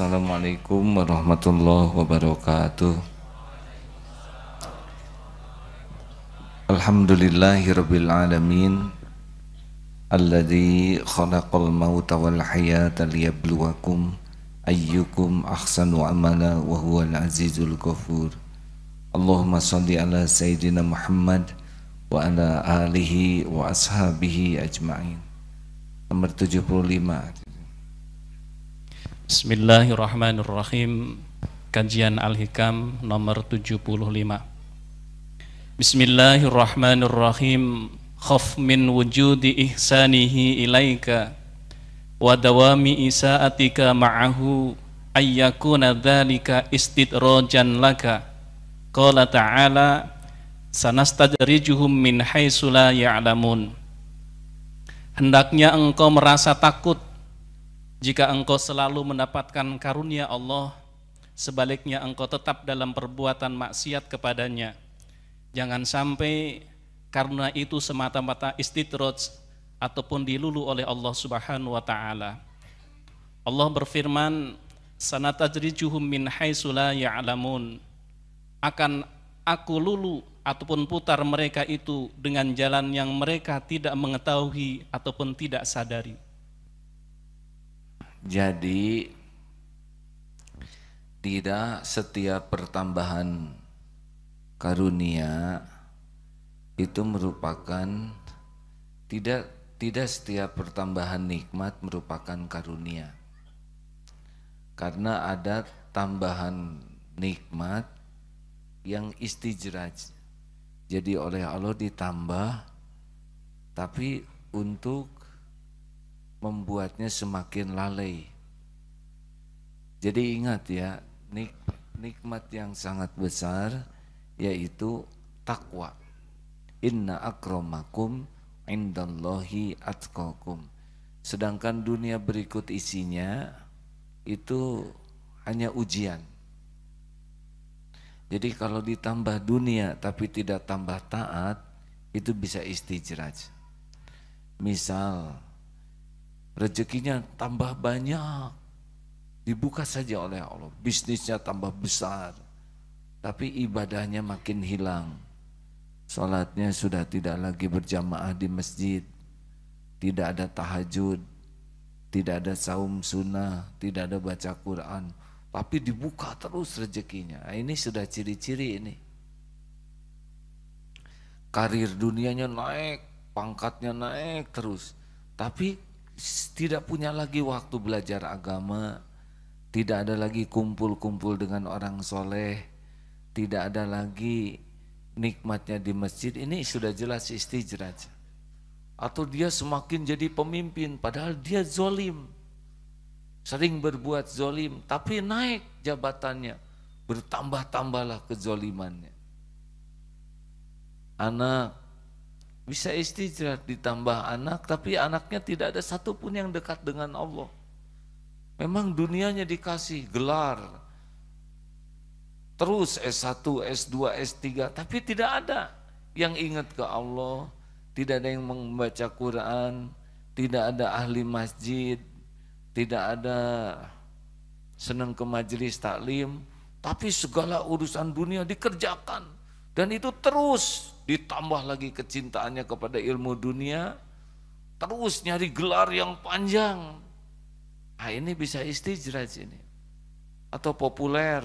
Assalamualaikum warahmatullahi wabarakatuh. Alhamdulillahirabbil alamin. Alladzi khalaqal mauta wal hayata liyabluwakum ayyukum ahsanu amala wa huwal azizul ghafur. Allahumma shalli ala sayyidina Muhammad wa ala alihi wa ashabihi ajma'in. Nomor 75. Bismillahirrahmanirrahim. Kajian Al-Hikam nomor 75. Bismillahirrahmanirrahim. Khaf min wujudi ihsanihi ilaika wa dawami isaatika ma'ahu ayyakuna dhalika istidrajan laka. Qala ta'ala sanastadrijuhum min haitsu la ya'lamun. Hendaknya engkau merasa takut jika engkau selalu mendapatkan karunia Allah, sebaliknya engkau tetap dalam perbuatan maksiat kepadanya. Jangan sampai karena itu semata-mata istidraj ataupun dilulu oleh Allah Subhanahu wa taala. Allah berfirman, "Sanatadrijuhum min haitsu la ya'lamun." Akan aku lulu ataupun putar mereka itu dengan jalan yang mereka tidak mengetahui ataupun tidak sadari. Jadi tidak setiap pertambahan karunia itu merupakan tidak setiap pertambahan nikmat merupakan karunia. Karena ada tambahan nikmat yang istijraj. Jadi oleh Allah ditambah tapi untuk membuatnya semakin lalai. Jadi ingat ya, nikmat yang sangat besar yaitu takwa. Inna akramakum indallahi atqakum. Sedangkan dunia berikut isinya itu hanya ujian. Jadi kalau ditambah dunia tapi tidak tambah taat, itu bisa istijraj. Misal rezekinya tambah banyak, dibuka saja oleh Allah, bisnisnya tambah besar, tapi ibadahnya makin hilang. Salatnya sudah tidak lagi berjamaah di masjid, tidak ada tahajud, tidak ada saum sunnah, tidak ada baca Quran, tapi dibuka terus rezekinya. Ini sudah ciri-ciri ini. Karir dunianya naik, pangkatnya naik terus, tapi tidak punya lagi waktu belajar agama, tidak ada lagi kumpul-kumpul dengan orang soleh, tidak ada lagi nikmatnya di masjid. Ini sudah jelas istijraj. Atau dia semakin jadi pemimpin padahal dia zolim, sering berbuat zolim, tapi naik jabatannya, bertambah-tambahlah kezolimannya. Anak bisa istijraj, ditambah anak, tapi anaknya tidak ada satupun yang dekat dengan Allah. Memang dunianya dikasih gelar, terus S1, S2, S3, tapi tidak ada yang ingat ke Allah, tidak ada yang membaca Quran, tidak ada ahli masjid, tidak ada senang ke majelis taklim, tapi segala urusan dunia dikerjakan. Dan itu terus ditambah lagi kecintaannya kepada ilmu dunia, terus nyari gelar yang panjang. Nah, ini bisa istijraj ini. Atau populer.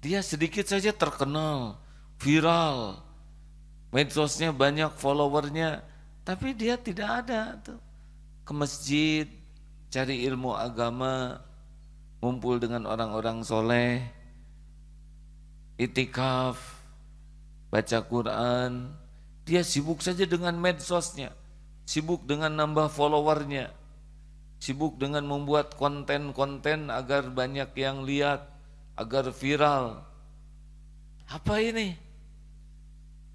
Dia sedikit saja terkenal, viral, medsosnya banyak followernya, tapi dia tidak ada tuh ke masjid, cari ilmu agama, ngumpul dengan orang-orang soleh, itikaf, baca Quran. Dia sibuk saja dengan medsosnya, sibuk dengan nambah followernya, sibuk dengan membuat konten-konten agar banyak yang lihat, agar viral. Apa ini?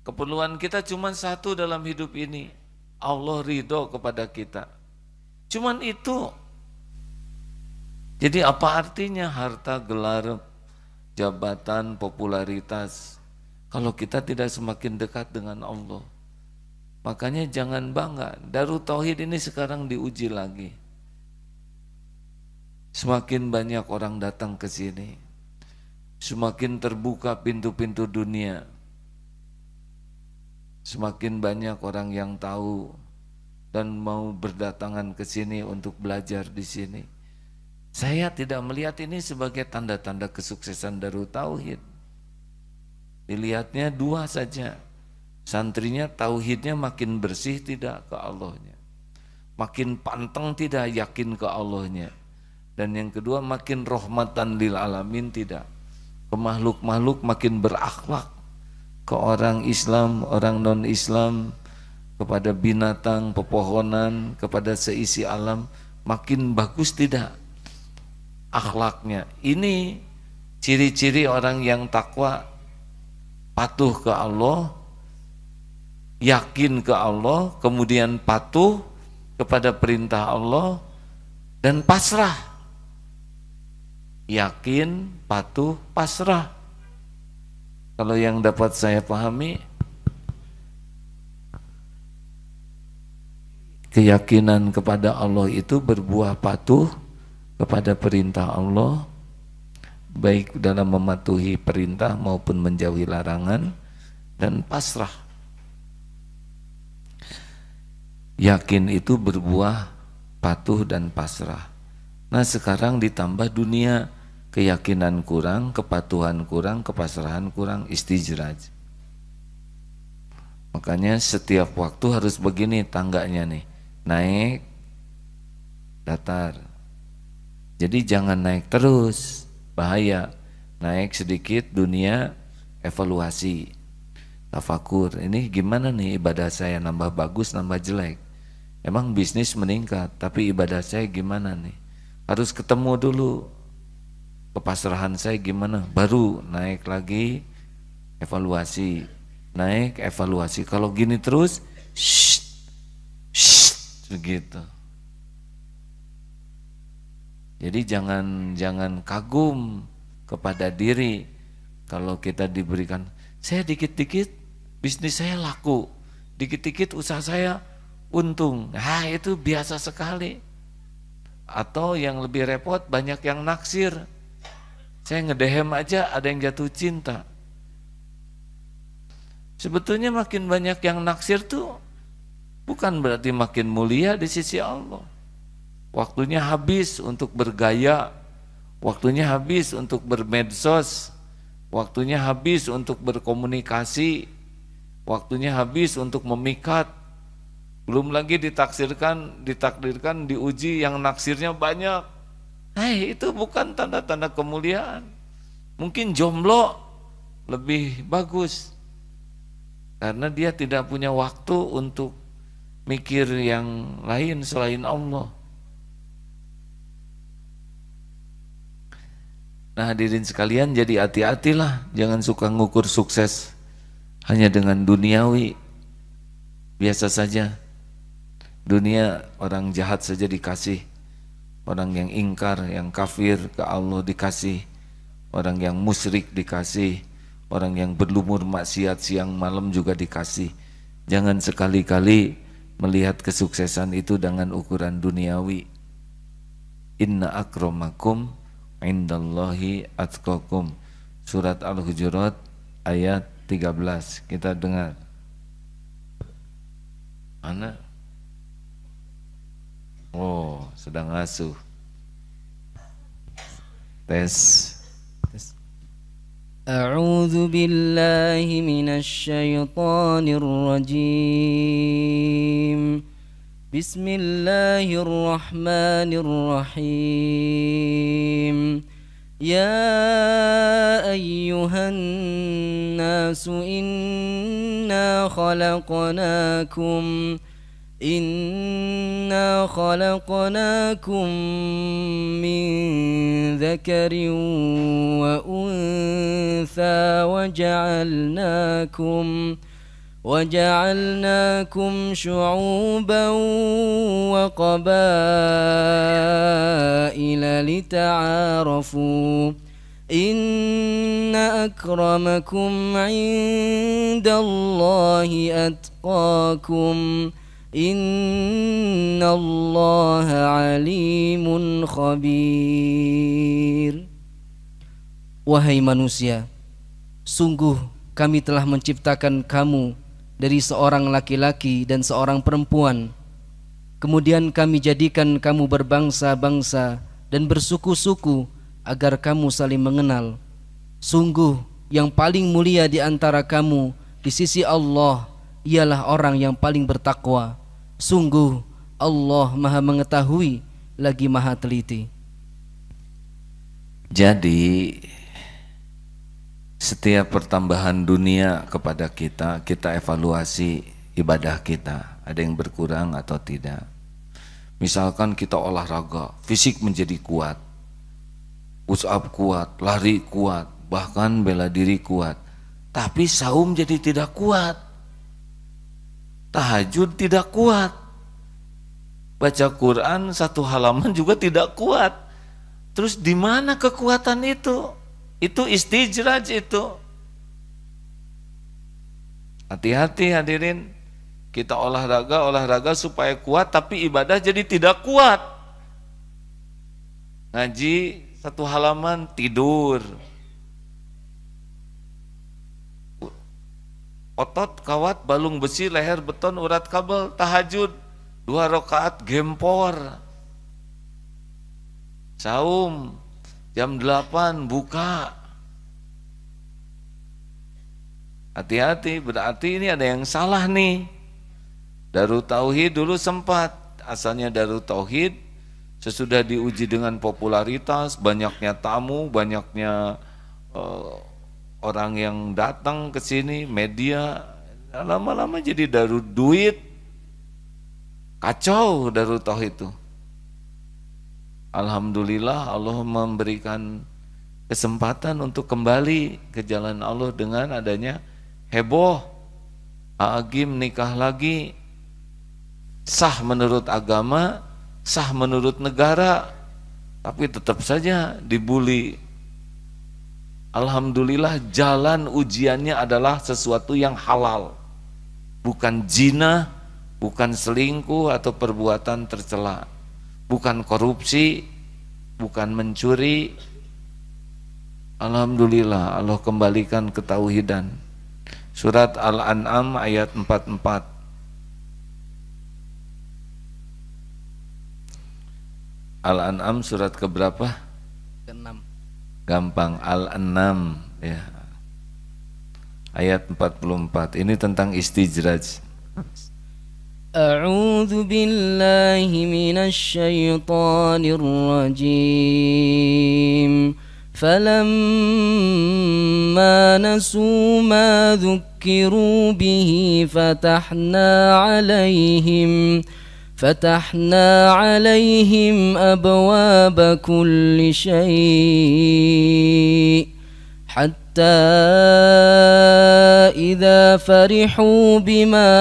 Keperluan kita cuma satu dalam hidup ini, Allah ridho kepada kita. Cuman itu. Jadi apa artinya harta, gelar, jabatan, popularitas kalau kita tidak semakin dekat dengan Allah? Makanya jangan bangga. Darut Tauhid ini sekarang diuji lagi. Semakin banyak orang datang ke sini, semakin terbuka pintu-pintu dunia, semakin banyak orang yang tahu dan mau berdatangan ke sini untuk belajar di sini. Saya tidak melihat ini sebagai tanda-tanda kesuksesan Darut Tauhid. Dilihatnya dua saja. Santrinya tauhidnya makin bersih tidak ke Allahnya, makin pantang tidak yakin ke Allahnya. Dan yang kedua, makin rahmatan lil alamin tidak, ke makhluk-makhluk makin berakhlak, ke orang Islam, orang non-Islam, kepada binatang, pepohonan, kepada seisi alam, makin bagus tidak akhlaknya. Ini ciri-ciri orang yang takwa, patuh ke Allah, yakin ke Allah, kemudian patuh kepada perintah Allah, dan pasrah. Yakin, patuh, pasrah. Kalau yang dapat saya pahami, keyakinan kepada Allah itu berbuah patuh kepada perintah Allah, baik dalam mematuhi perintah maupun menjauhi larangan, dan pasrah. Yakin itu berbuah patuh dan pasrah. Nah sekarang ditambah dunia, keyakinan kurang, kepatuhan kurang, kepasrahan kurang, istijraj. Makanya setiap waktu harus begini tangganya nih, naik, datar. Jadi jangan naik terus, bahaya. Naik sedikit dunia, evaluasi, tafakur. Ini gimana nih ibadah saya, nambah bagus, nambah jelek. Emang bisnis meningkat, tapi ibadah saya gimana nih? Harus ketemu dulu kepasrahan saya gimana, baru naik lagi, evaluasi, naik, evaluasi. Kalau gini terus, begitu. Jadi jangan kagum kepada diri. Kalau kita diberikan, saya dikit-dikit bisnis saya laku, dikit-dikit usaha saya untung, nah itu biasa sekali. Atau yang lebih repot, banyak yang naksir. Saya ngedehem aja ada yang jatuh cinta. Sebetulnya makin banyak yang naksir tuh bukan berarti makin mulia di sisi Allah. Waktunya habis untuk bergaya, waktunya habis untuk bermedsos, waktunya habis untuk berkomunikasi, waktunya habis untuk memikat. Belum lagi ditakdirkan diuji yang naksirnya banyak. Itu bukan tanda-tanda kemuliaan. Mungkin jomblo lebih bagus, karena dia tidak punya waktu untuk mikir yang lain selain Allah. Nah hadirin sekalian, jadi hati-hatilah, jangan suka ngukur sukses hanya dengan duniawi. Biasa saja, dunia orang jahat saja dikasih, orang yang ingkar, yang kafir ke Allah dikasih, orang yang musyrik dikasih, orang yang berlumur maksiat siang malam juga dikasih. Jangan sekali-kali melihat kesuksesan itu dengan ukuran duniawi. Inna akramakum indallahi atqakum. Surat Al-Hujurat ayat 13. Kita dengar. Mana? Oh, sedang ngasuh. Tes. A'udzu billahi minasy syaithanir rajim. Bismillahirrahmanirrahim. Ya ayyuhan nasu inna khalaqnakum min dzakarin wa untha وجعلناكم شعوبا وقبائل لتعارفوا إن أكرمكم عند الله أتقاكم Innallaha alimun khabir. Wahai manusia, sungguh kami telah menciptakan kamu dari seorang laki-laki dan seorang perempuan. Kemudian kami jadikan kamu berbangsa-bangsa dan bersuku-suku agar kamu saling mengenal. Sungguh yang paling mulia di antara kamu di sisi Allah ialah orang yang paling bertakwa. Sungguh Allah Maha mengetahui lagi Maha teliti. Jadi setiap pertambahan dunia kepada kita, kita evaluasi ibadah kita, ada yang berkurang atau tidak. Misalkan kita olahraga, fisik menjadi kuat, push up kuat, lari kuat, bahkan bela diri kuat, tapi saum jadi tidak kuat, tahajud tidak kuat, baca Quran 1 halaman juga tidak kuat. Terus di mana kekuatan itu? Itu istijraj itu. Hati-hati hadirin, kita olahraga supaya kuat, tapi ibadah jadi tidak kuat. Ngaji 1 halaman tidur, otot kawat balung besi, leher beton, urat kabel. Tahajud 2 rakaat gempor. Saum jam 8 buka. Hati-hati, berarti ini ada yang salah nih. Darut Tauhid dulu sempat, asalnya Darut Tauhid, sesudah diuji dengan popularitas, banyaknya tamu, banyaknya orang yang datang ke sini, media, lama-lama jadi Darut Duit. Kacau Darut Tauhid itu. Alhamdulillah Allah memberikan kesempatan untuk kembali ke jalan Allah dengan adanya heboh, Agim nikah lagi, sah menurut agama, sah menurut negara, tapi tetap saja dibully. Alhamdulillah jalan ujiannya adalah sesuatu yang halal, bukan zina, bukan selingkuh atau perbuatan tercela, bukan korupsi, bukan mencuri. Alhamdulillah Allah kembalikan ketauhidan. Surat Al-An'am ayat 44. Al-An'am surat keberapa? Ke-6. Gampang, Al-An'am ya. Ayat 44. Ini tentang istijraj. A'udzu billahi minasy syaithanir rajim. فلما نسوا ما ذكروا به فتحنا عليهم أبواب كل شيء حتى إذا فرحوا بما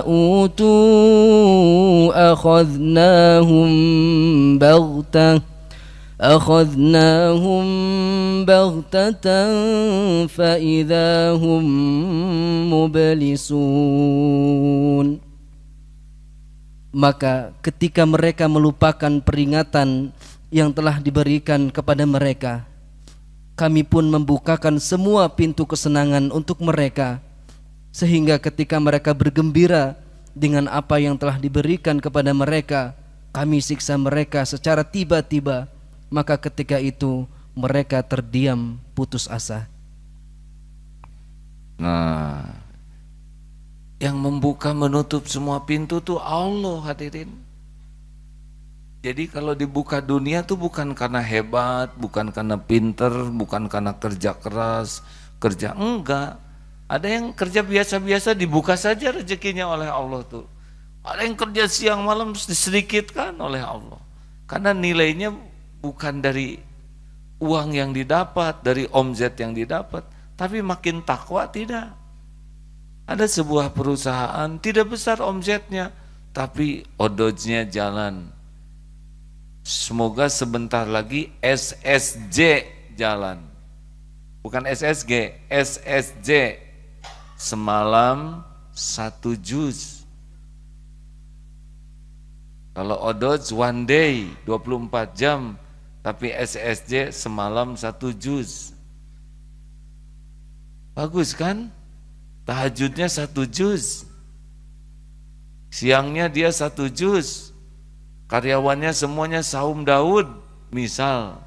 أوتوا أخذناهم بغتة فإذا هم مبلسون. Maka ketika mereka melupakan peringatan yang telah diberikan kepada mereka, kami pun membukakan semua pintu kesenangan untuk mereka, sehingga ketika mereka bergembira dengan apa yang telah diberikan kepada mereka, kami siksa mereka secara tiba-tiba. Maka ketika itu mereka terdiam putus asa. Nah, yang membuka menutup semua pintu tuh Allah hadirin. Jadi kalau dibuka dunia tuh bukan karena hebat, bukan karena pinter, bukan karena kerja keras, kerja enggak. Ada yang kerja biasa-biasa dibuka saja rezekinya oleh Allah tuh. Ada yang kerja siang malam disedikitkan oleh Allah. Karena nilainya bukan dari uang yang didapat, dari omzet yang didapat, tapi makin takwa tidak. Ada sebuah perusahaan tidak besar omzetnya, tapi odojnya jalan. Semoga sebentar lagi SSJ jalan. Bukan SSG, SSJ. Semalam 1 juz Kalau odoj one day 24 jam, tapi SSJ semalam 1 juz. Bagus kan? Tahajudnya 1 juz. Siangnya dia 1 juz. Karyawannya semuanya saum Daud, misal.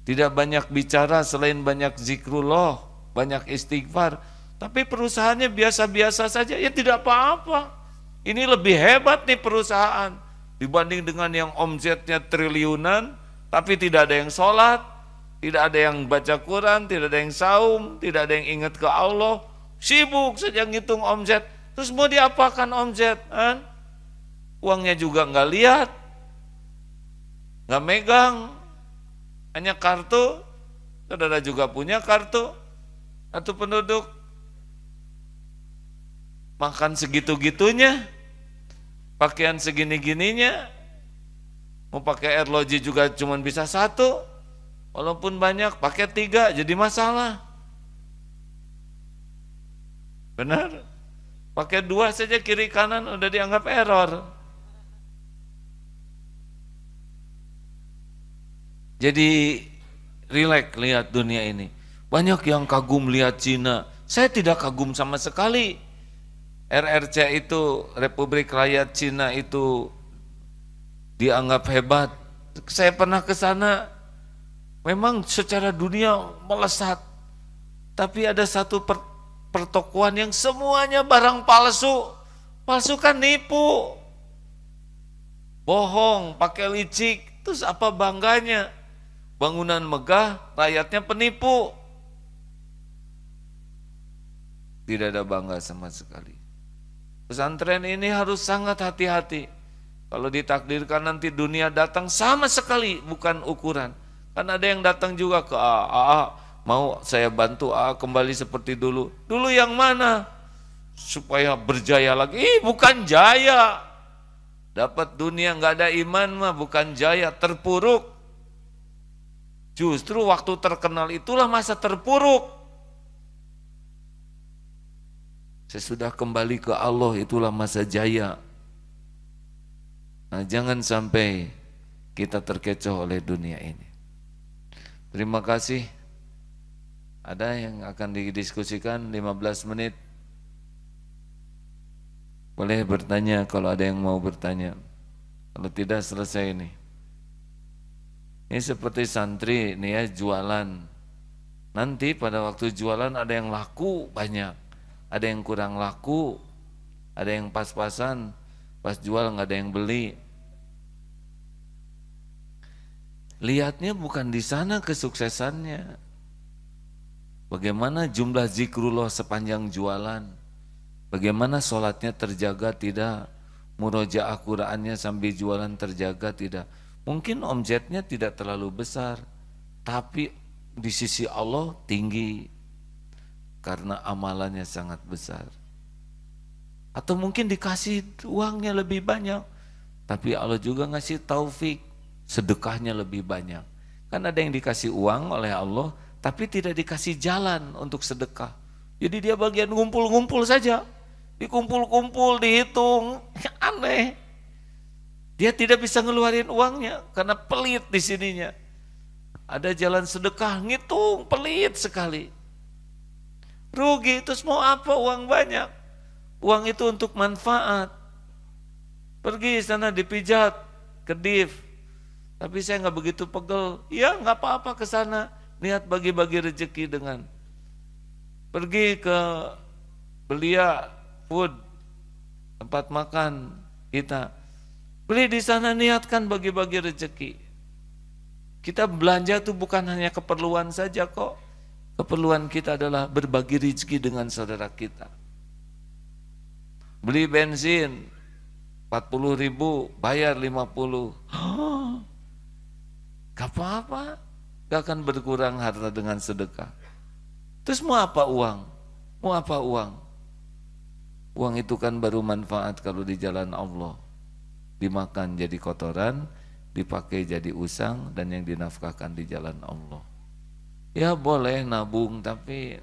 Tidak banyak bicara selain banyak zikrullah, banyak istighfar. Tapi perusahaannya biasa-biasa saja, ya tidak apa-apa. Ini lebih hebat nih perusahaan dibanding dengan yang omsetnya triliunan, tapi tidak ada yang sholat, tidak ada yang baca Quran, tidak ada yang saum, tidak ada yang ingat ke Allah, sibuk saja ngitung omset. Terus mau diapakan omset? Uangnya juga nggak lihat, nggak megang, hanya kartu. Saudara juga punya kartu, kartu penduduk. Makan segitu-gitunya, pakaian segini-gininya, mau pakai airlogi juga cuma bisa 1, walaupun banyak pakai 3 jadi masalah. Benar? Pakai 2 saja kiri kanan udah dianggap error. Jadi rileks lihat dunia ini. Banyak yang kagum lihat Cina. Saya tidak kagum sama sekali. RRC itu, Republik Rakyat Cina itu dianggap hebat. Saya pernah ke sana, memang secara dunia melesat. Tapi ada satu pertokoan yang semuanya barang palsu. Palsu kan nipu. Bohong, pakai licik. Terus apa bangganya? Bangunan megah, rakyatnya penipu. Tidak ada bangga sama sekali. Pesantren ini harus sangat hati-hati. Kalau ditakdirkan nanti dunia datang, sama sekali bukan ukuran. Kan ada yang datang juga ke AA, mau saya bantu AA kembali seperti dulu. Dulu yang mana? Supaya berjaya lagi. Bukan jaya. Dapat dunia nggak ada iman mah bukan jaya, terpuruk. Justru waktu terkenal itulah masa terpuruk. Sesudah kembali ke Allah itulah masa jaya. Nah, jangan sampai kita terkecoh oleh dunia ini. Terima kasih. Ada yang akan didiskusikan 15 menit. Boleh bertanya kalau ada yang mau bertanya. Kalau tidak selesai ini. Ini seperti santri nih ya, jualan. Nanti pada waktu jualan ada yang laku banyak. Ada yang kurang laku, ada yang pas-pasan, pas jual nggak ada yang beli. Lihatnya bukan di sana kesuksesannya. Bagaimana jumlah zikrullah sepanjang jualan, bagaimana sholatnya terjaga tidak, murojaah Qur'annya sambil jualan terjaga tidak. Mungkin omsetnya tidak terlalu besar, tapi di sisi Allah tinggi. Karena amalannya sangat besar. Atau mungkin dikasih uangnya lebih banyak, tapi Allah juga ngasih taufik, sedekahnya lebih banyak. Kan ada yang dikasih uang oleh Allah, tapi tidak dikasih jalan untuk sedekah. Jadi dia bagian ngumpul-ngumpul saja, dikumpul-kumpul, dihitung, aneh. Dia tidak bisa ngeluarin uangnya karena pelit di sininya. Ada jalan sedekah, ngitung, pelit sekali. Rugi, terus mau apa uang banyak? Uang itu untuk manfaat. Pergi sana dipijat, kedif. Tapi saya nggak begitu pegel. Ya nggak apa-apa ke sana. Niat bagi-bagi rezeki dengan. Pergi ke Belia Food, tempat makan kita. Beli di sana, niatkan bagi-bagi rezeki. Kita belanja tuh bukan hanya keperluan saja kok. Keperluan kita adalah berbagi rezeki dengan saudara kita. Beli bensin 40.000, bayar 50. Gak apa-apa, gak akan berkurang harta dengan sedekah. Terus mau apa uang? Mau apa uang? Uang itu kan baru manfaat kalau di jalan Allah. Dimakan jadi kotoran, dipakai jadi usang, dan yang dinafkahkan di jalan Allah. Ya boleh nabung, tapi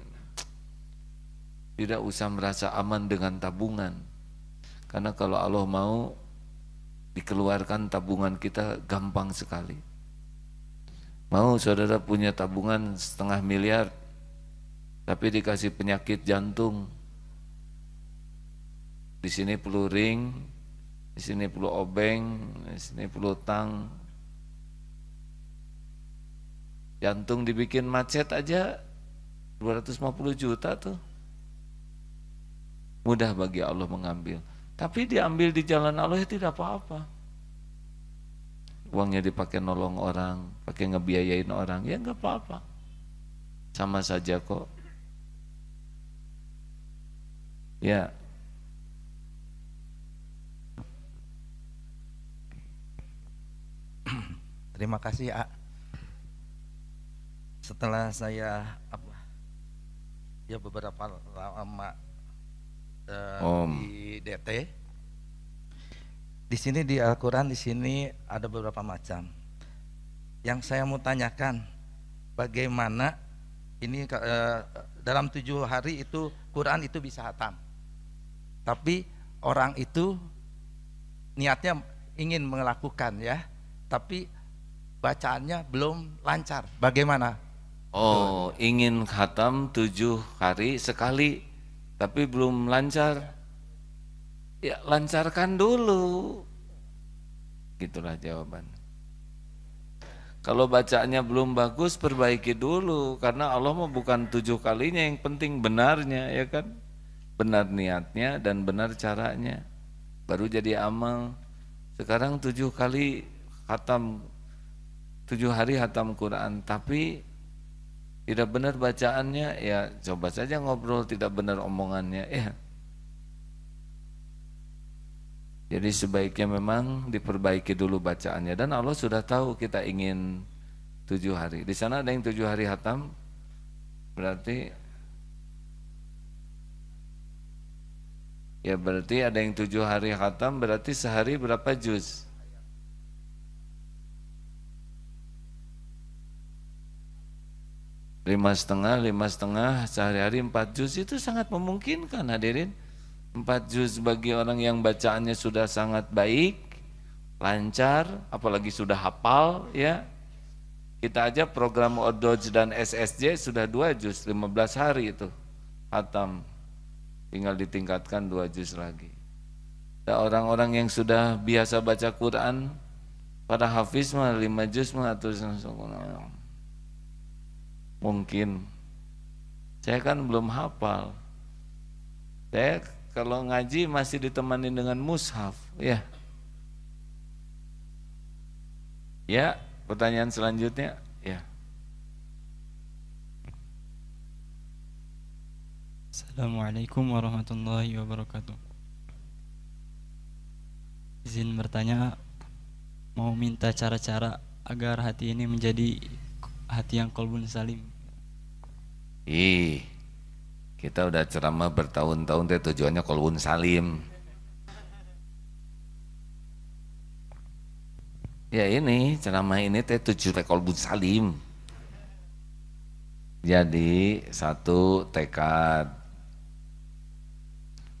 tidak usah merasa aman dengan tabungan. Karena kalau Allah mau, dikeluarkan tabungan kita gampang sekali. Mau saudara punya tabungan 0,5 miliar, tapi dikasih penyakit jantung, di sini perlu ring, di sini perlu obeng, di sini perlu tang, jantung dibikin macet aja 250 juta tuh. Mudah bagi Allah mengambil. Tapi diambil di jalan Allah ya tidak apa-apa. Uangnya dipakai nolong orang, pakai ngebiayain orang, ya enggak apa-apa. Sama saja kok. Ya. Terima kasih ya. Setelah saya beberapa lama di DT, di sini di Al-Quran di sini ada beberapa macam. Yang saya mau tanyakan, bagaimana ini dalam 7 hari itu Quran itu bisa hatam, tapi orang itu niatnya ingin melakukan ya, tapi bacaannya belum lancar. Bagaimana? Oh, ingin khatam 7 hari sekali, tapi belum lancar. Ya lancarkan dulu. Gitulah jawaban. Kalau bacaannya belum bagus, perbaiki dulu. Karena Allah mau bukan 7 kalinya, yang penting benarnya, ya kan? Benar niatnya dan benar caranya, baru jadi amal. Sekarang 7 kali khatam, 7 hari khatam Quran, tapi tidak benar bacaannya, ya coba saja ngobrol, tidak benar omongannya, ya. Jadi sebaiknya memang diperbaiki dulu bacaannya, dan Allah sudah tahu kita ingin 7 hari. Di sana ada yang 7 hari khatam, berarti ada yang 7 hari khatam, berarti sehari berapa juz? Lima setengah, sehari-hari 4 juz, itu sangat memungkinkan hadirin. 4 juz bagi orang yang bacaannya sudah sangat baik, lancar, apalagi sudah hafal ya. Kita aja program Odoj dan SSJ sudah 2 juz, 15 hari itu khatam. Tinggal ditingkatkan 2 juz lagi. Ada orang-orang yang sudah biasa baca Quran, pada hafiz mah 5 juz mah atau mungkin. Saya kan belum hafal. Saya kalau ngaji masih ditemani dengan mushaf, ya. Ya, pertanyaan selanjutnya, ya. Assalamualaikum warahmatullahi wabarakatuh. Izin bertanya, mau minta cara-cara agar hati ini menjadi hati yang qalbun salim. Kita udah ceramah bertahun-tahun, tujuannya qalbun salim. Ya ini ceramah ini tujuannya qalbun salim. Jadi 1 tekad,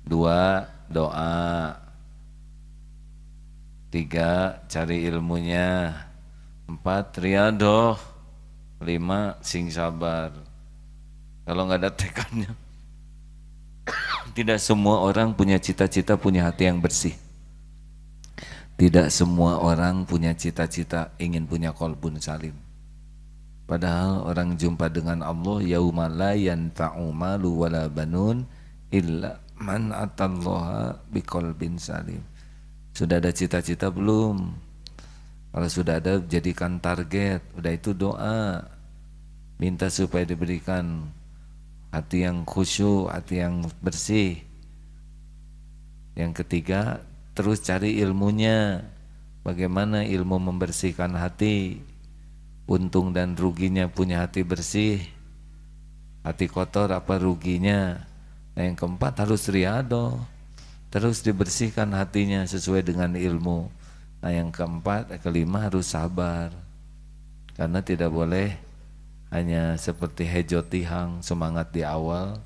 2 doa, 3 cari ilmunya, 4 riadoh, 5 sing sabar. Kalau nggak ada tekadnya, tidak semua orang punya cita-cita punya hati yang bersih. Tidak semua orang punya cita-cita ingin punya qalbun salim. Padahal orang jumpa dengan Allah yauma la yanfa'u malu wala banun illa man atallaha biqalbin salim. Sudah ada cita-cita belum? Kalau sudah ada, jadikan target. Udah itu doa, minta supaya diberikan hati yang khusyuk, hati yang bersih. Yang ketiga, terus cari ilmunya. Bagaimana ilmu membersihkan hati? Untung dan ruginya punya hati bersih. Hati kotor apa ruginya? Nah, yang keempat harus riado, terus dibersihkan hatinya sesuai dengan ilmu. Nah, yang keempat, kelima harus sabar. Karena tidak boleh hanya seperti hejo tihang, semangat di awal,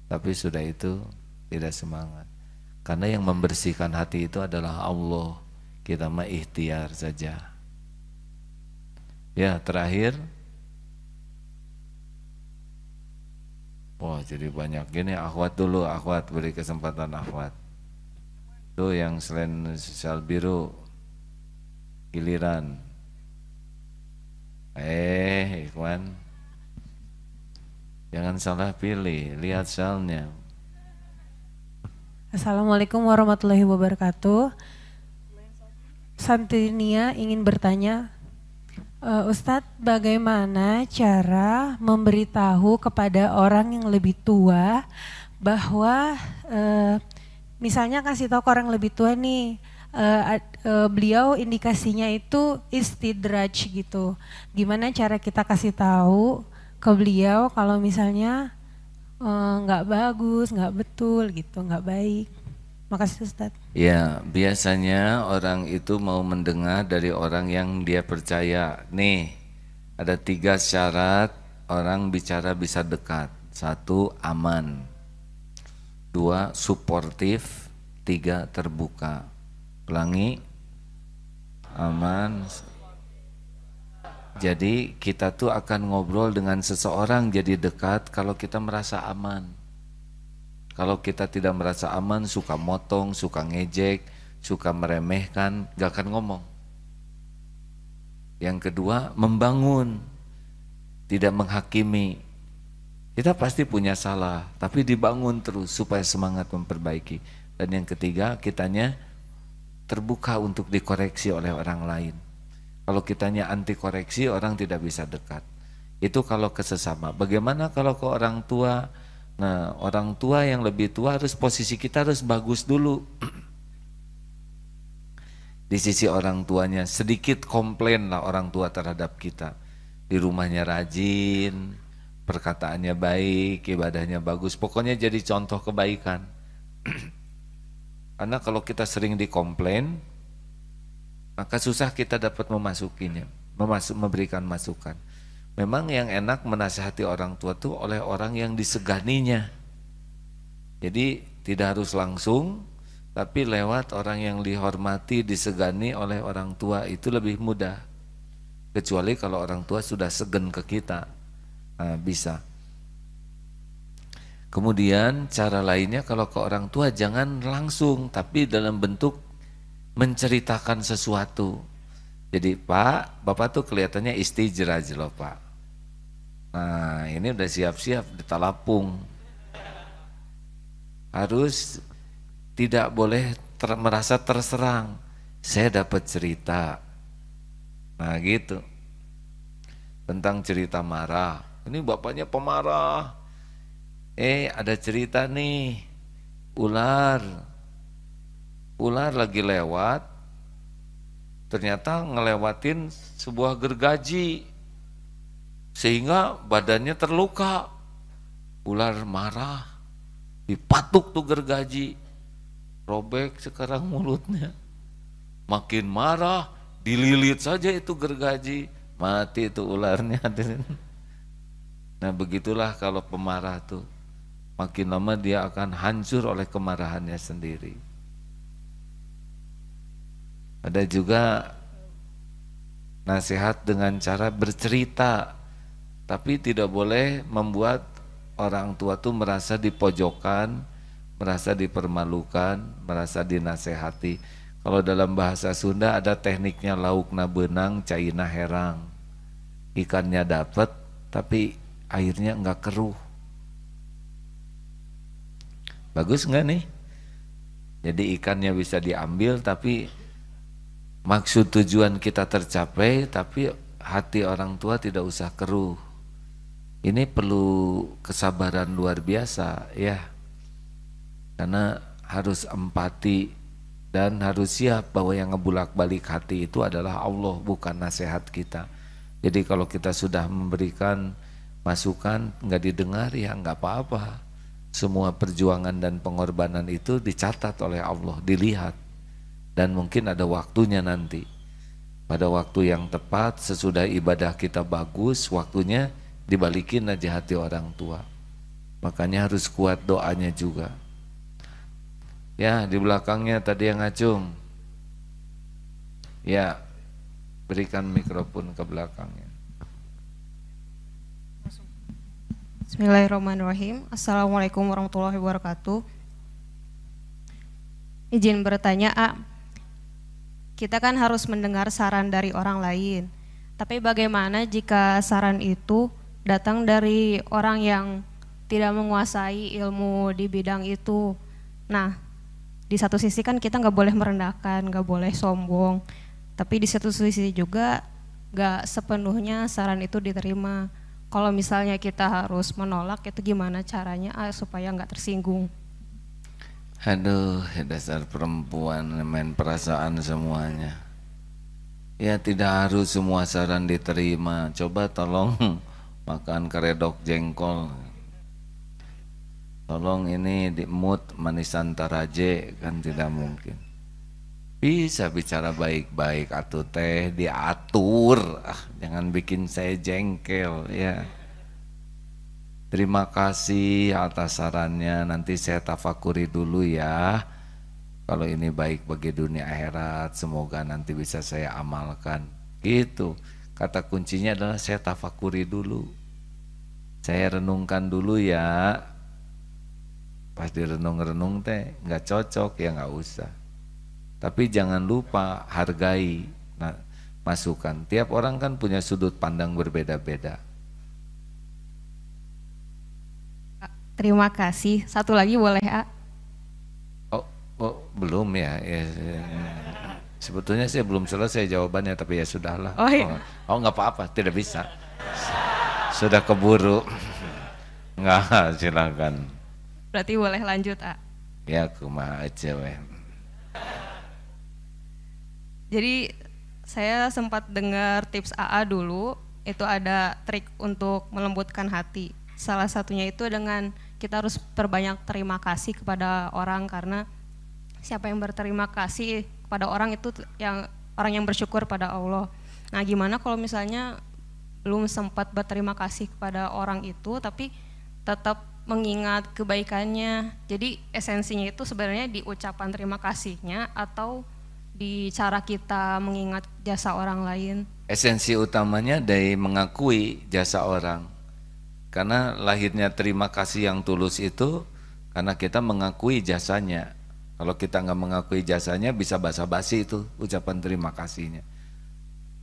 tapi sudah itu tidak semangat. Karena yang membersihkan hati itu adalah Allah. Kita mah ikhtiar saja. Ya, terakhir. Wah, jadi banyak gini. Akhwat dulu, akhwat, beri kesempatan akhwat. Tuh yang selain sosial biru, giliran. Ikhwan, jangan salah pilih, lihat salnya. Assalamualaikum warahmatullahi wabarakatuh. Santinia ingin bertanya, Ustadz, bagaimana cara memberitahu kepada orang yang lebih tua bahwa misalnya kasih tahu ke orang lebih tua nih, beliau indikasinya itu istidraj gitu. Gimana cara kita kasih tahu ke beliau kalau misalnya nggak bagus, nggak betul gitu, nggak baik. Makasih Ustadz. Ya, biasanya orang itu mau mendengar dari orang yang dia percaya. Nih, ada 3 syarat orang bicara bisa dekat. 1, aman. 2, suportif. 3, terbuka. Ulangi, aman. Jadi kita tuh akan ngobrol dengan seseorang jadi dekat kalau kita merasa aman. Kalau kita tidak merasa aman, suka motong, suka ngejek, suka meremehkan, gak akan ngomong. Yang kedua, membangun, tidak menghakimi. Kita pasti punya salah, tapi dibangun terus supaya semangat memperbaiki. Dan yang ketiga, kitanya terbuka untuk dikoreksi oleh orang lain. Kalau kitanya anti koreksi, orang tidak bisa dekat. Itu kalau ke sesama. Bagaimana kalau ke orang tua? Nah, orang tua yang lebih tua harus posisi kita harus bagus dulu. Di sisi orang tuanya sedikit komplain lah orang tua terhadap kita. Di rumahnya rajin, perkataannya baik, ibadahnya bagus. Pokoknya jadi contoh kebaikan. Karena kalau kita sering dikomplain, maka susah kita dapat memasukinya, memberikan masukan. Memang yang enak menasihati orang tua tuh oleh orang yang diseganinya. Jadi tidak harus langsung, tapi lewat orang yang dihormati, disegani oleh orang tua itu lebih mudah. Kecuali kalau orang tua sudah segan ke kita, nah, bisa. Kemudian cara lainnya kalau ke orang tua jangan langsung, tapi dalam bentuk menceritakan sesuatu. Jadi Pak, Bapak tuh kelihatannya istijraj loh Pak. Nah ini udah siap-siap ditalapung. Harus tidak boleh merasa terserang. Saya dapat cerita. Nah gitu. Tentang cerita marah. Ini bapaknya pemarah. Ada cerita nih. Ular lagi lewat, ternyata ngelewatin sebuah gergaji sehingga badannya terluka. Ular marah, dipatuk tuh gergaji, robek sekarang mulutnya. Makin marah, dililit saja itu gergaji, mati itu ularnya. Nah begitulah kalau pemarah tuh, makin lama dia akan hancur oleh kemarahannya sendiri. Ada juga nasihat dengan cara bercerita, tapi tidak boleh membuat orang tua tuh merasa dipojokkan, merasa dipermalukan, merasa dinasehati. Kalau dalam bahasa Sunda ada tekniknya laukna benang, caina herang. Ikannya dapat, tapi airnya enggak keruh. Bagus enggak nih? Jadi ikannya bisa diambil, tapi maksud tujuan kita tercapai, tapi hati orang tua tidak usah keruh. Ini perlu kesabaran luar biasa ya. Karena harus empati dan harus siap bahwa yang ngebulak-balik hati itu adalah Allah, bukan nasihat kita. Jadi kalau kita sudah memberikan masukan nggak didengar ya nggak apa-apa. Semua perjuangan dan pengorbanan itu dicatat oleh Allah, dilihat. Dan mungkin ada waktunya nanti. Pada waktu yang tepat sesudah ibadah kita bagus, waktunya dibalikin aja hati orang tua. Makanya harus kuat doanya juga. Ya di belakangnya tadi yang ngacung. Ya, berikan mikrofon ke belakangnya. Bismillahirrahmanirrahim. Assalamualaikum warahmatullahi wabarakatuh. Izin bertanya, kita kan harus mendengar saran dari orang lain. Tapi bagaimana jika saran itu datang dari orang yang tidak menguasai ilmu di bidang itu? Nah, di satu sisi kan kita nggak boleh merendahkan, nggak boleh sombong. Tapi di satu sisi juga nggak sepenuhnya saran itu diterima. Kalau misalnya kita harus menolak, itu gimana caranya supaya nggak tersinggung? Aduh, dasar perempuan main perasaan semuanya. Ya tidak harus semua saran diterima. Coba tolong makan karedok jengkol. Tolong ini di mood manisan taraje, kan tidak mungkin. Bisa bicara baik-baik atuh teh, diatur. Jangan bikin saya jengkel ya. Terima kasih atas sarannya, nanti saya tafakuri dulu ya. Kalau ini baik bagi dunia akhirat, semoga nanti bisa saya amalkan. Gitu. Kata kuncinya adalah saya tafakuri dulu. Saya renungkan dulu ya. Pas direnung-renung teh nggak cocok ya nggak usah. Tapi jangan lupa hargai masukan. Tiap orang kan punya sudut pandang berbeda-beda. Terima kasih. Satu lagi boleh, Oh, belum ya. Sebetulnya saya belum selesai jawabannya, tapi ya sudahlah. Oh, iya. Oh nggak apa-apa, tidak bisa. Sudah keburu. Nggak, silakan. Berarti boleh lanjut, Ya kumaha aja weh. Jadi saya sempat dengar tips AA dulu, itu ada trik untuk melembutkan hati. Salah satunya itu dengan kita harus perbanyak terima kasih kepada orang, karena siapa yang berterima kasih kepada orang itu yang orang yang bersyukur pada Allah. Nah, gimana kalau misalnya belum sempat berterima kasih kepada orang itu tapi tetap mengingat kebaikannya. Jadi esensinya itu sebenarnya di ucapan terima kasihnya atau di cara kita mengingat jasa orang lain. Esensi utamanya dari mengakui jasa orang. Karena lahirnya terima kasih yang tulus itu karena kita mengakui jasanya. Kalau kita nggak mengakui jasanya bisa basa-basi itu ucapan terima kasihnya.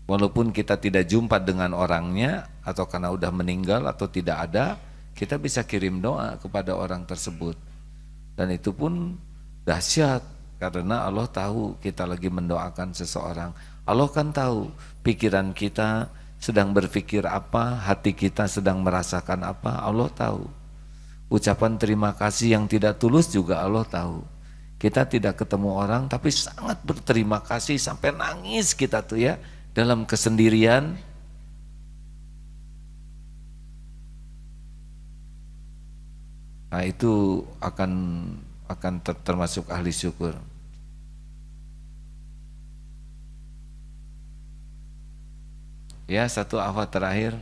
Walaupun kita tidak jumpa dengan orangnya atau karena udah meninggal atau tidak ada, kita bisa kirim doa kepada orang tersebut. Dan itu pun dahsyat karena Allah tahu kita lagi mendoakan seseorang. Allah kan tahu pikiran kita sedang berpikir apa, hati kita sedang merasakan apa, Allah tahu. Ucapan terima kasih yang tidak tulus juga Allah tahu. Kita tidak ketemu orang tapi sangat berterima kasih sampai nangis kita tuh ya dalam kesendirian. Nah itu akan termasuk ahli syukur. Ya, satu afat terakhir.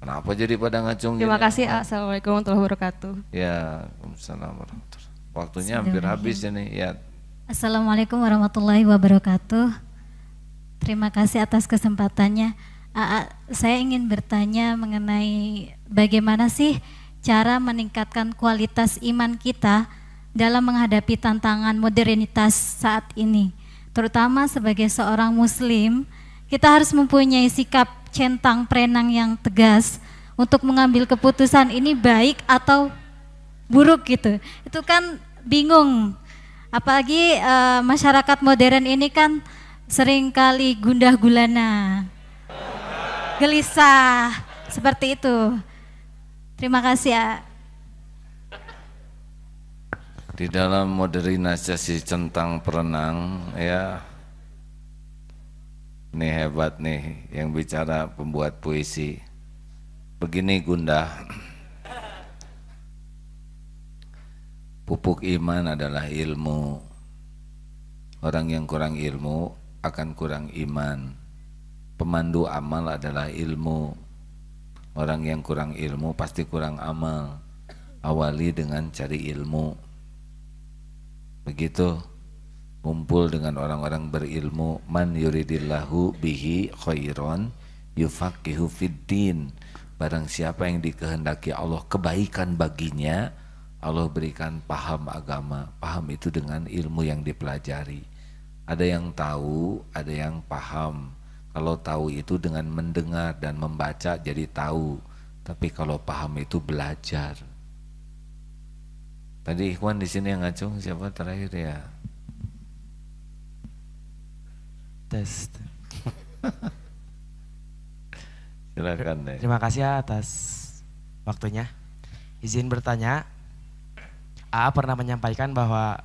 Kenapa jadi pada ngacung? Terima kasih. Assalamualaikum warahmatullahi wabarakatuh. Ya, Waalaikumsalam warahmatullahi. Waktunya hampir habis ini. Ya. Assalamualaikum warahmatullahi wabarakatuh. Terima kasih atas kesempatannya. Saya ingin bertanya mengenai bagaimana sih cara meningkatkan kualitas iman kita dalam menghadapi tantangan modernitas saat ini. Terutama sebagai seorang muslim, kita harus mempunyai sikap centang perenang yang tegas untuk mengambil keputusan ini baik atau buruk gitu. Itu kan bingung, apalagi masyarakat modern ini kan seringkali gundah gulana, gelisah, seperti itu. Terima kasih ya. Di dalam modernisasi centang perenang ya, ini hebat nih yang bicara pembuat puisi. Begini Gundah, pupuk iman adalah ilmu. Orang yang kurang ilmu akan kurang iman. Pemandu amal adalah ilmu. Orang yang kurang ilmu pasti kurang amal. Awali dengan cari ilmu. Begitu. ngumpul dengan orang-orang berilmu. Man yuridillahu bihi khairon yufaqihu fiddin. Barang siapa yang dikehendaki Allah kebaikan baginya, Allah berikan paham agama. Paham itu dengan ilmu yang dipelajari. Ada yang tahu, ada yang paham. Kalau tahu itu dengan mendengar dan membaca jadi tahu. Tapi kalau paham itu belajar. Tadi Ikhwan di sini yang ngacung siapa terakhir ya? Tes. Silakan deh. Terima kasih ya atas waktunya. Izin bertanya, AA pernah menyampaikan bahwa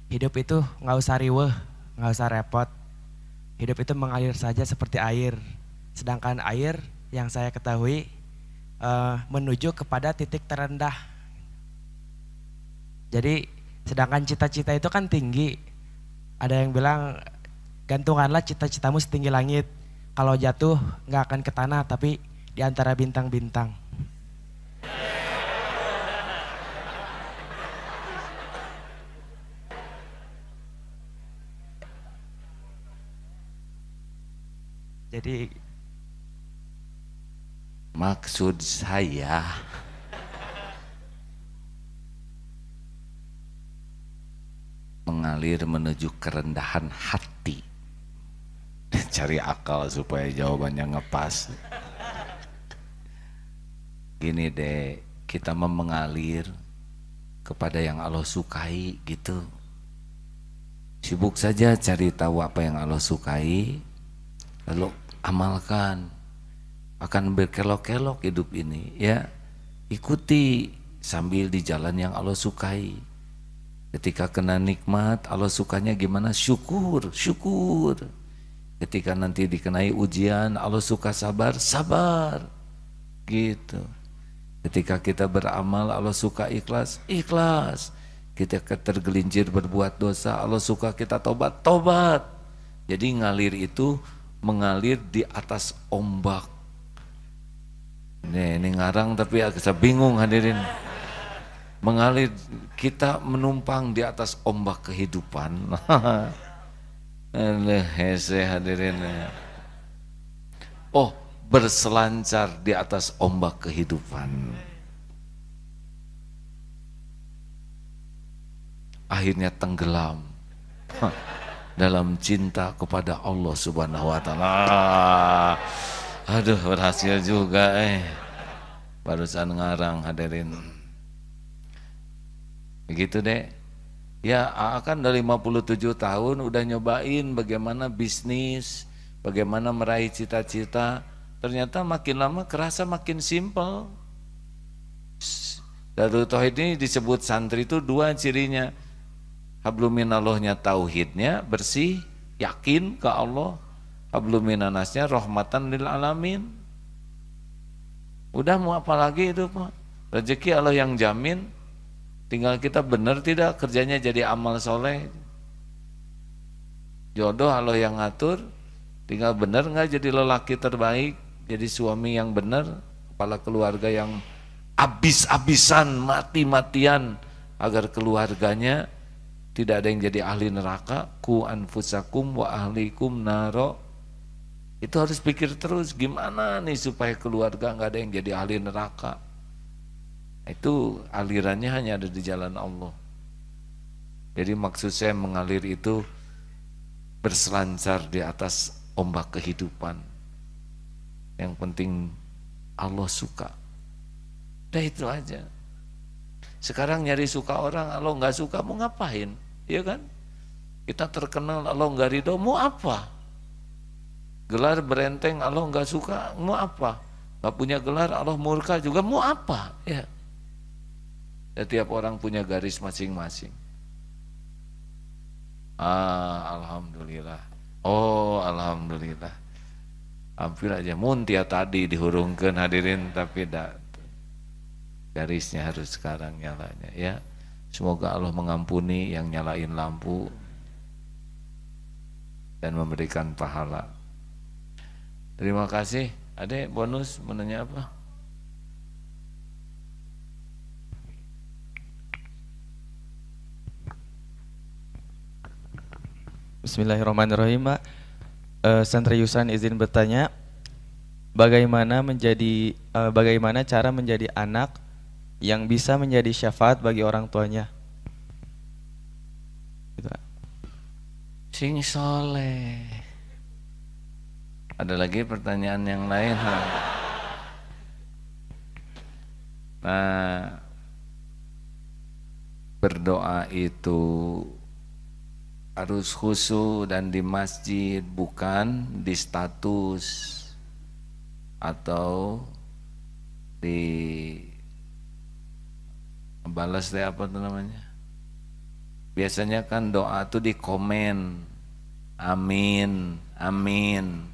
hidup itu nggak usah riweh, nggak usah repot. Hidup itu mengalir saja seperti air. Sedangkan air yang saya ketahui menuju kepada titik terendah. Jadi sedangkan cita-cita itu kan tinggi. Ada yang bilang gantunganlah cita-citamu setinggi langit. Kalau jatuh nggak akan ke tanah tapi di antara bintang-bintang. Jadi maksud saya mengalir menuju kerendahan hati. Cari akal supaya jawabannya ngepas. Gini deh, kita mengalir kepada yang Allah sukai gitu. Sibuk saja cari tahu apa yang Allah sukai, lalu amalkan. Akan berkelok-kelok hidup ini ya. Ikuti sambil di jalan yang Allah sukai. Ketika kena nikmat, Allah sukanya gimana? Syukur, syukur. Ketika nanti dikenai ujian, Allah suka sabar, sabar. Gitu. Ketika kita beramal, Allah suka ikhlas, ikhlas. Ketika tergelincir berbuat dosa, Allah suka kita tobat, tobat. Jadi ngalir itu mengalir di atas ombak. Ini ngarang tapi agak bingung hadirin. Mengalir, kita menumpang di atas ombak kehidupan. Hese hadirin. Oh, berselancar di atas ombak kehidupan. Akhirnya tenggelam dalam cinta kepada Allah Subhanahu wa taala. Aduh, berhasil juga barusan ngarang hadirin. Begitu deh. Ya, akan dari 57 tahun udah nyobain bagaimana bisnis, bagaimana meraih cita-cita. Ternyata makin lama kerasa makin simpel. Darul Tauhid ini disebut santri itu dua cirinya. Habluminallahnya tauhidnya bersih, yakin ke Allah. Habluminanasnya rahmatan lil alamin. Udah mau apa lagi itu Pak? Rezeki Allah yang jamin. Tinggal kita benar tidak kerjanya jadi amal soleh. Jodoh Allah yang ngatur. Tinggal benar nggak jadi lelaki terbaik, jadi suami yang benar, kepala keluarga yang abis-abisan, mati-matian, agar keluarganya tidak ada yang jadi ahli neraka. Ku anfusakum wa ahlikum naro. Itu harus pikir terus gimana nih supaya keluarga nggak ada yang jadi ahli neraka. Itu alirannya hanya ada di jalan Allah. Jadi maksud saya mengalir itu berselancar di atas ombak kehidupan. Yang penting Allah suka. Udah itu aja. Sekarang nyari suka orang, Allah nggak suka mau ngapain? Iya kan? Kita terkenal Allah nggak ridho mau apa? Gelar berenteng Allah nggak suka mau apa? Nggak punya gelar Allah murka juga mau apa? Ya. Setiap orang punya garis masing-masing. Alhamdulillah. Oh, alhamdulillah. Hampir aja muntia tadi dihurungkan hadirin tapi tidak. Garisnya harus sekarang nyalanya ya. Semoga Allah mengampuni yang nyalain lampu dan memberikan pahala. Terima kasih. Adek bonus menanya apa? Bismillahirrahmanirrahim, Mak. Santri Yusan izin bertanya, bagaimana cara menjadi anak yang bisa menjadi syafaat bagi orang tuanya? Gitu. Sing soleh. Ada lagi pertanyaan yang lain? Nah, berdoa itu harus khusyuk dan di masjid, bukan di status atau di balas deh apa tuh namanya. Biasanya kan doa tuh di komen, amin, amin.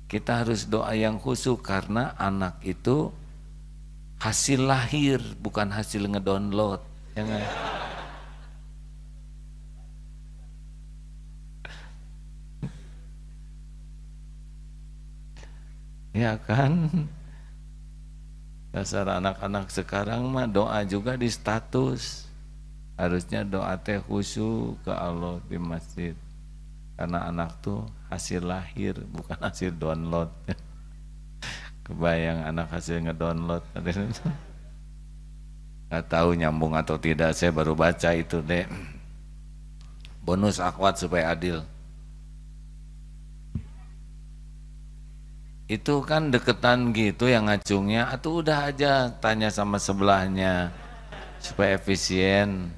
Kita harus doa yang khusyuk karena anak itu hasil lahir, bukan hasil ngedownload. Jangan. Ya kan? Dasar anak-anak sekarang mah doa juga di status. Harusnya doa teh khusyuk ke Allah di masjid. Karena anak tuh hasil lahir, bukan hasil download. Kebayang anak hasil ngedownload. Gak tahu nyambung atau tidak, saya baru baca itu deh. Bonus akhwat supaya adil. Itu kan deketan gitu yang ngacungnya, atau udah aja tanya sama sebelahnya supaya efisien.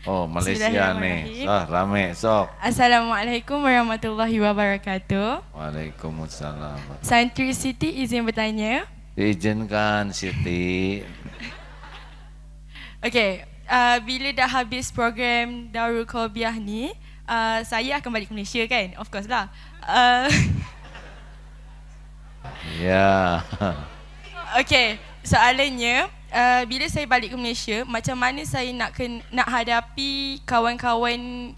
Oh, Malaysia nih. Rame, sok. Assalamualaikum warahmatullahi wabarakatuh. Waalaikumsalam. Santri Siti izin bertanya. Diizinkan Siti. Okey, bila dah habis program Darul Qalbiyah ni, saya akan balik ke Malaysia kan? Of course lah. Ya. Okey, soalannya, bila saya balik ke Malaysia, macam mana saya nak hadapi kawan-kawan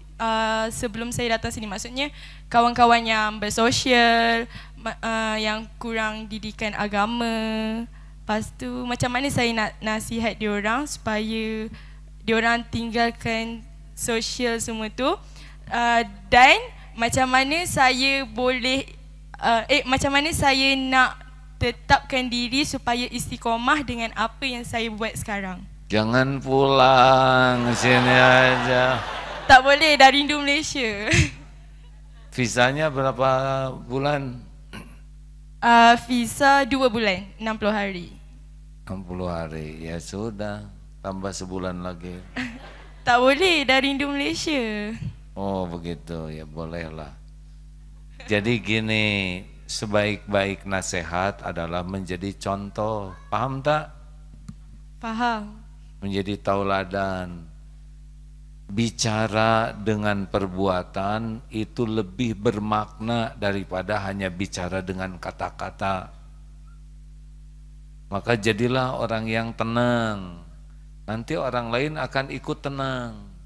sebelum saya datang sini? Maksudnya kawan-kawan yang bersosial, yang kurang didikan agama. Lepas tu macam mana saya nak nasihat diorang supaya diorang tinggalkan sosial semua tu, dan macam mana saya boleh macam mana saya nak tetapkan diri supaya istiqomah dengan apa yang saya buat sekarang. Jangan pulang, sini aja. Tak boleh, dah rindu Malaysia. Visanya berapa bulan? Visa 2 bulan, 60 hari. 60 hari, ya sudah, tambah sebulan lagi. Tak boleh, dah rindu Malaysia. Oh begitu, ya bolehlah. Jadi gini, sebaik-baik nasihat adalah menjadi contoh. Paham tak? Faham. Menjadi tauladan. Bicara dengan perbuatan itu lebih bermakna daripada hanya bicara dengan kata-kata. Maka jadilah orang yang tenang. Nanti orang lain akan ikut tenang.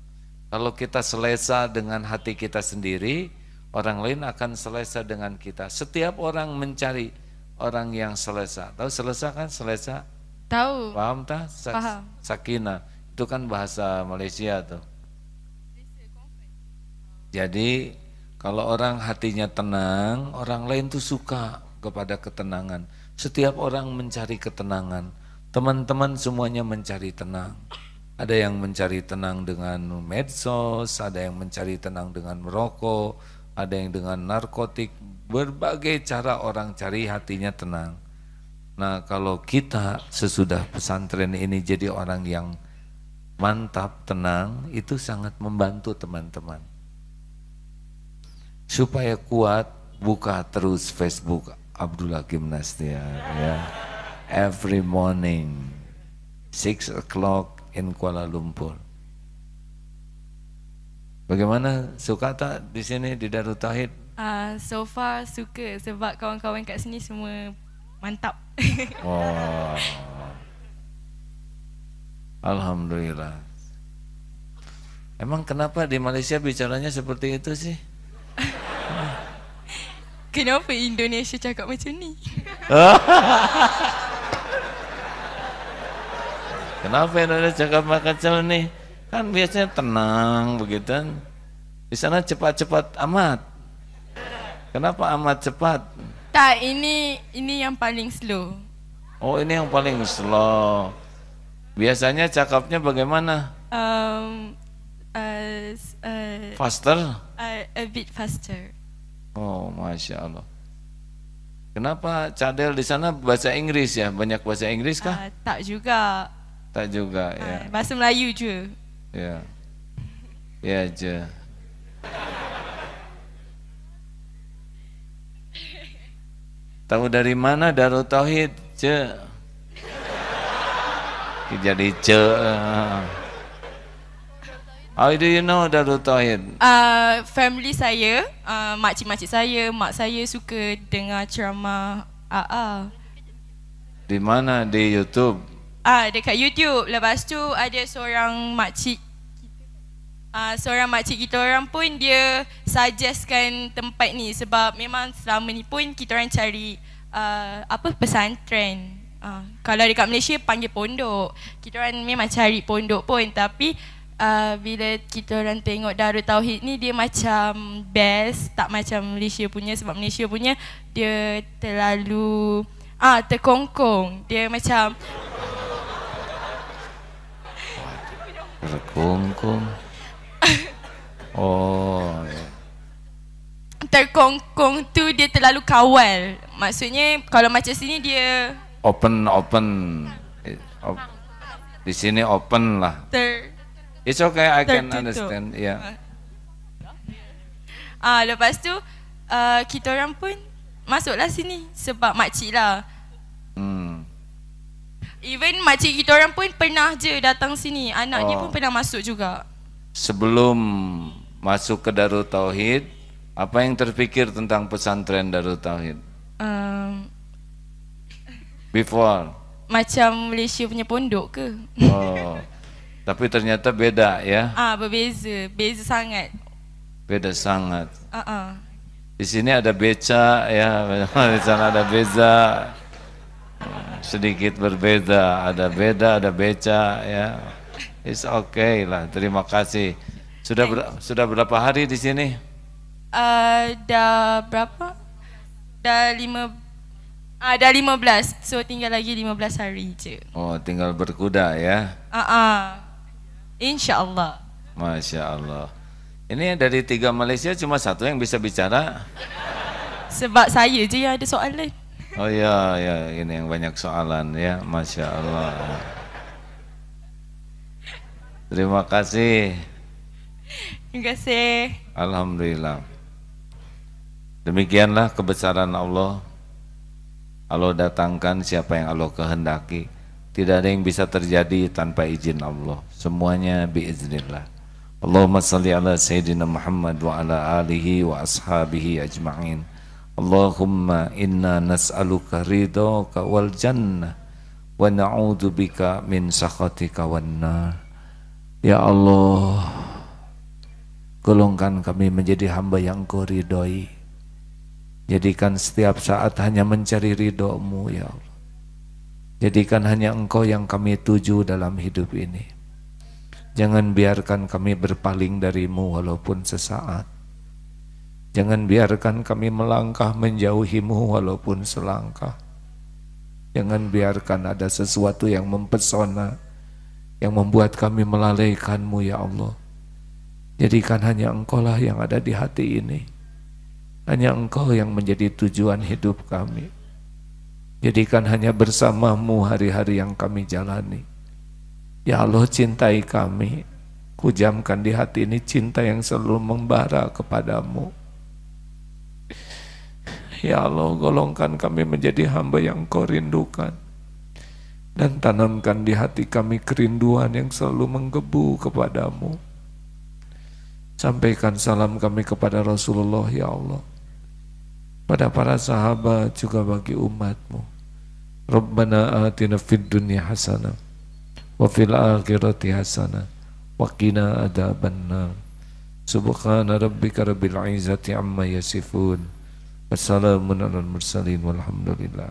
Kalau kita selesa dengan hati kita sendiri, orang lain akan selesa dengan kita. Setiap orang mencari orang yang selesa. Tahu selesa kan? Selesa? Tahu. Paham tak? Paham. Sakinah. Itu kan bahasa Malaysia tuh. Jadi kalau orang hatinya tenang, orang lain tuh suka kepada ketenangan. Setiap orang mencari ketenangan. Teman-teman semuanya mencari tenang. Ada yang mencari tenang dengan medsos, ada yang mencari tenang dengan merokok, ada yang dengan narkotik. Berbagai cara orang cari hatinya tenang. Nah, kalau kita sesudah pesantren ini jadi orang yang mantap, tenang, itu sangat membantu teman-teman. Supaya kuat, buka terus Facebook Abdullah Gimnastia ya. Every morning 6 o'clock in Kuala Lumpur. Bagaimana, suka tak di sini di Darut Tauhid? So far suka sebab kawan-kawan kat sini semua mantap. Oh. Alhamdulillah. Emang kenapa di Malaysia bicaranya seperti itu sih? Kenapa Indonesia cakap macam ni? Kenapa Indonesia cakap macam ni? Kan biasanya tenang begitu. Di sana cepat-cepat amat. Kenapa amat cepat? Tak, ini yang paling slow. Oh, ini yang paling slow. Biasanya cakapnya bagaimana? Faster? A bit faster. Oh, Masya Allah. Kenapa Cadel di sana bahasa Inggris ya? Banyak bahasa Inggris kah? Tak juga. Tak juga ya. Bahasa Melayu je. Ya. Ya je. Tahu dari mana Darut Tauhid? Ce. Jadi ce. How do you know Darut Tauhid? Family saya, makcik-makcik saya, mak saya suka dengar ceramah AA. Di mana? Di YouTube? Dekat YouTube. Lepas tu ada seorang makcik kita orang pun dia suggestkan tempat ni sebab memang selama ni pun kita orang cari pesantren. Kalau dekat Malaysia panggil pondok. Kita orang memang cari pondok pun, tapi bila kita orang tengok Darut Tauhid ni dia macam best, tak macam Malaysia punya, sebab Malaysia punya dia terlalu terkongkong. Dia macam terkongkong. Oh, ya. Terkongkong tu dia terlalu kawal. Maksudnya kalau macam sini dia open. Di sini open lah. It's okay, I can understand. Yeah. Lepas tu kita orang pun masuklah sini sebab makcik lah. Even makcik kita orang pun pernah je datang sini. Anaknya pun pernah masuk juga. Sebelum masuk ke Darut Tauhid, apa yang terpikir tentang pesantren Darut Tauhid? Before? Macam Malaysia punya pondok ke? Oh, tapi ternyata beda ya? Berbeza, beza sangat. Beda sangat. Di sini ada beca ya, di sana ada beza. Sedikit berbeda, ada beda, ada beca ya. It's okay lah, terima kasih. Sudah berapa hari di sini? Dah berapa? Dah 15. So tinggal lagi 15 hari je. Oh, tinggal berkuda ya? InsyaAllah. Masya Allah. Ini dari 3 Malaysia cuma 1 yang bisa bicara? Sebab saya je yang ada soalan. Oh ya, ini yang banyak soalan ya, Masya Allah. Terima kasih. Terima kasih. Alhamdulillah. Demikianlah kebesaran Allah. Allah datangkan siapa yang Allah kehendaki. Tidak ada yang bisa terjadi tanpa izin Allah. Semuanya biiznillah. Allahumma salli ala Sayyidina Muhammad wa ala alihi wa ashabihi ajma'in. Allahumma inna nas'aluka ridhaka wal jannah wa na'udzubika min sakhatika wan nar. Ya Allah, golongkan kami menjadi hamba yang Kau ridhoi. Jadikan setiap saat hanya mencari ridho-Mu ya Allah. Jadikan hanya Engkau yang kami tuju dalam hidup ini. Jangan biarkan kami berpaling dari-Mu walaupun sesaat. Jangan biarkan kami melangkah menjauhi-Mu walaupun selangkah. Jangan biarkan ada sesuatu yang mempesona, yang membuat kami melalaikan-Mu ya Allah. Jadikan hanya Engkau lah yang ada di hati ini. Hanya Engkau yang menjadi tujuan hidup kami. Jadikan hanya bersama-Mu hari-hari yang kami jalani. Ya Allah, cintai kami. Kujamkan di hati ini cinta yang selalu membara kepadamu. Ya Allah, golongkan kami menjadi hamba yang Kau rindukan. Dan tanamkan di hati kami kerinduan yang selalu menggebu kepadamu. Sampaikan salam kami kepada Rasulullah ya Allah. Pada para sahabat juga bagi umatmu. Rabbana atina fid dunya hasanah wa fil akhirati hasanah wa qina adzabannar. Subhana rabbika rabbil izzati amma yasifun. Wassalamun alal mursalin walhamdulillah.